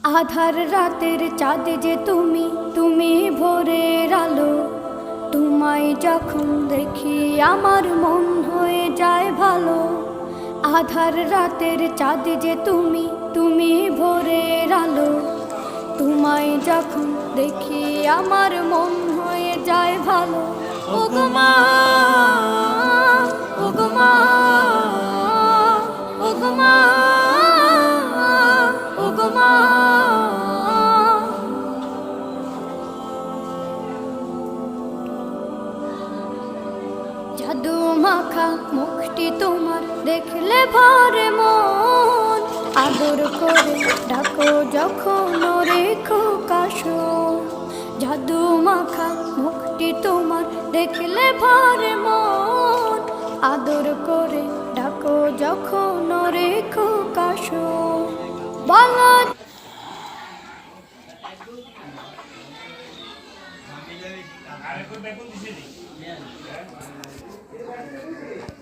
আধার রাতের চাঁদ যে তুমি, তুমি ভোরের আলো। তোমায় যখন দেখি আমার মন হয়ে যায় ভালো। আধার রাতের চাঁদ যে তুমি, তুমি ভোরের আলো। তোমায় যখন দেখি আমার মন হয়ে যায় ভালো। ওগো মা, ওগো মা, ওগো মা, ওগো মা। জাদু মাখা মুখটি তোমার দেখলে ভরে মন। আদর করে ডাকো যখন রেখো কাশো। জাদু মাখা মুখটি তোমার দেখলে ভরে মন। আদর করে ডাকো যখন রেখো কাশো। বলো